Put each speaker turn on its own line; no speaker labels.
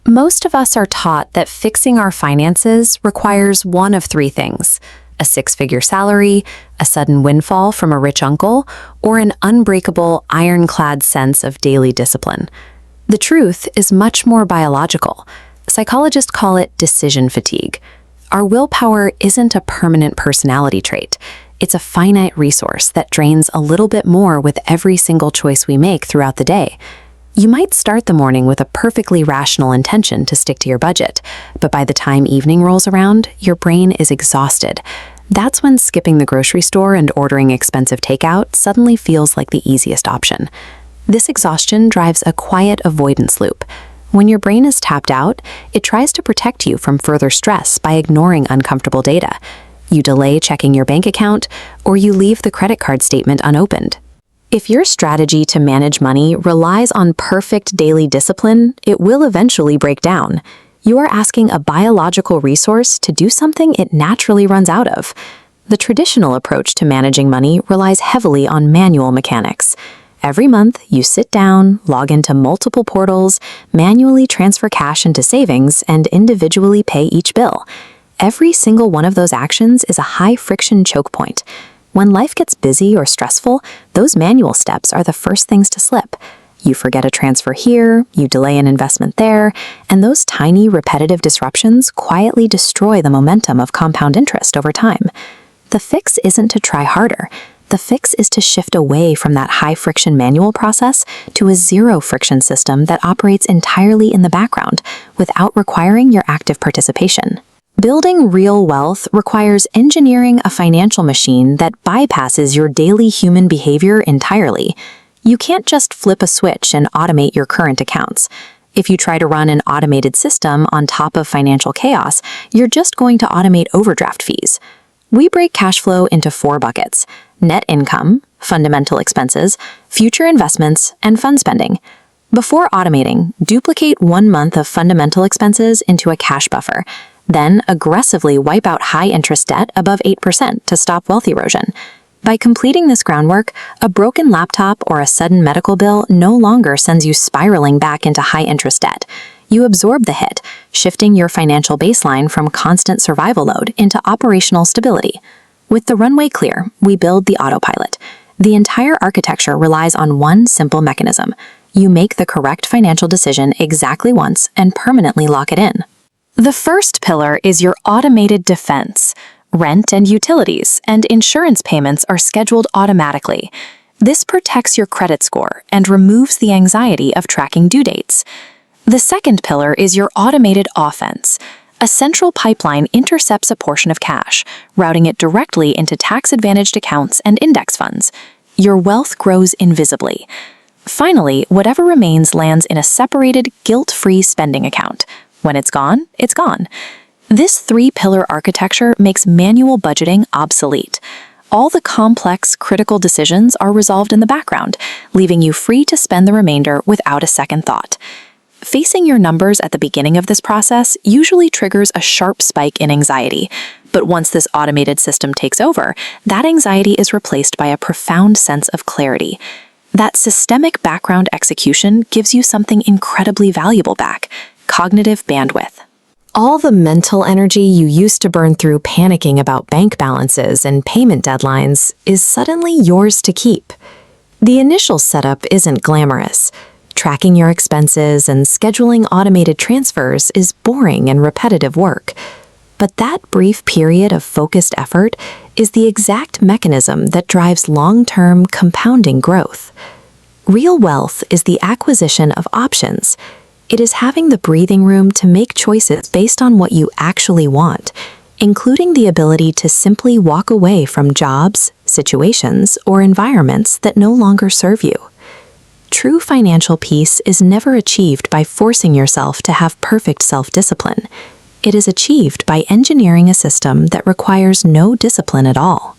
Most of us are taught that fixing our finances requires one of three things: a six-figure salary, a sudden windfall from a rich uncle, or an unbreakable, ironclad sense of daily discipline. The truth is much more biological. Psychologists call it decision fatigue. Our willpower isn't a permanent personality trait. It's a finite resource that drains a little bit more with every single choice we make throughout the day. You might start the morning with a perfectly rational intention to stick to your budget, but by the time evening rolls around, your brain is exhausted. That's when skipping the grocery store and ordering expensive takeout suddenly feels like the easiest option. This exhaustion drives a quiet avoidance loop. When your brain is tapped out, it tries to protect you from further stress by ignoring uncomfortable data. You delay checking your bank account, or you leave the credit card statement unopened. If your strategy to manage money relies on perfect daily discipline, it will eventually break down. You are asking a biological resource to do something it naturally runs out of. The traditional approach to managing money relies heavily on manual mechanics. Every month, you sit down, log into multiple portals, manually transfer cash into savings, and individually pay each bill. Every single one of those actions is a high-friction choke point. When life gets busy or stressful, those manual steps are the first things to slip. You forget a transfer here, you delay an investment there, and those tiny, repetitive disruptions quietly destroy the momentum of compound interest over time. The fix isn't to try harder. The fix is to shift away from that high-friction manual process to a zero-friction system that operates entirely in the background without requiring your active participation. Building real wealth requires engineering a financial machine that bypasses your daily human behavior entirely. You can't just flip a switch and automate your current accounts. If you try to run an automated system on top of financial chaos, you're just going to automate overdraft fees. We break cash flow into 4 buckets: net income, fundamental expenses, future investments, and fund spending. Before automating, duplicate 1 month of fundamental expenses into a cash buffer. Then aggressively wipe out high-interest debt above 8% to stop wealth erosion. By completing this groundwork, a broken laptop or a sudden medical bill no longer sends you spiraling back into high-interest debt. You absorb the hit, shifting your financial baseline from constant survival load into operational stability. With the runway clear, we build the autopilot. The entire architecture relies on one simple mechanism. You make the correct financial decision exactly once and permanently lock it in. The first pillar is your automated defense. Rent and utilities and insurance payments are scheduled automatically. This protects your credit score and removes the anxiety of tracking due dates. The second pillar is your automated offense. A central pipeline intercepts a portion of cash, routing it directly into tax-advantaged accounts and index funds. Your wealth grows invisibly. Finally, whatever remains lands in a separated, guilt-free spending account. When it's gone, it's gone. This 3-pillar architecture makes manual budgeting obsolete. All the complex, critical decisions are resolved in the background, leaving you free to spend the remainder without a second thought. Facing your numbers at the beginning of this process usually triggers a sharp spike in anxiety, but once this automated system takes over, that anxiety is replaced by a profound sense of clarity. That systemic background execution gives you something incredibly valuable back: cognitive bandwidth. All the mental energy you used to burn through panicking about bank balances and payment deadlines is suddenly yours to keep. The initial setup isn't glamorous. Tracking your expenses and scheduling automated transfers is boring and repetitive work. But that brief period of focused effort is the exact mechanism that drives long-term compounding growth. Real wealth is the acquisition of options. It is having the breathing room to make choices based on what you actually want, including the ability to simply walk away from jobs, situations, or environments that no longer serve you. True financial peace is never achieved by forcing yourself to have perfect self-discipline. It is achieved by engineering a system that requires no discipline at all.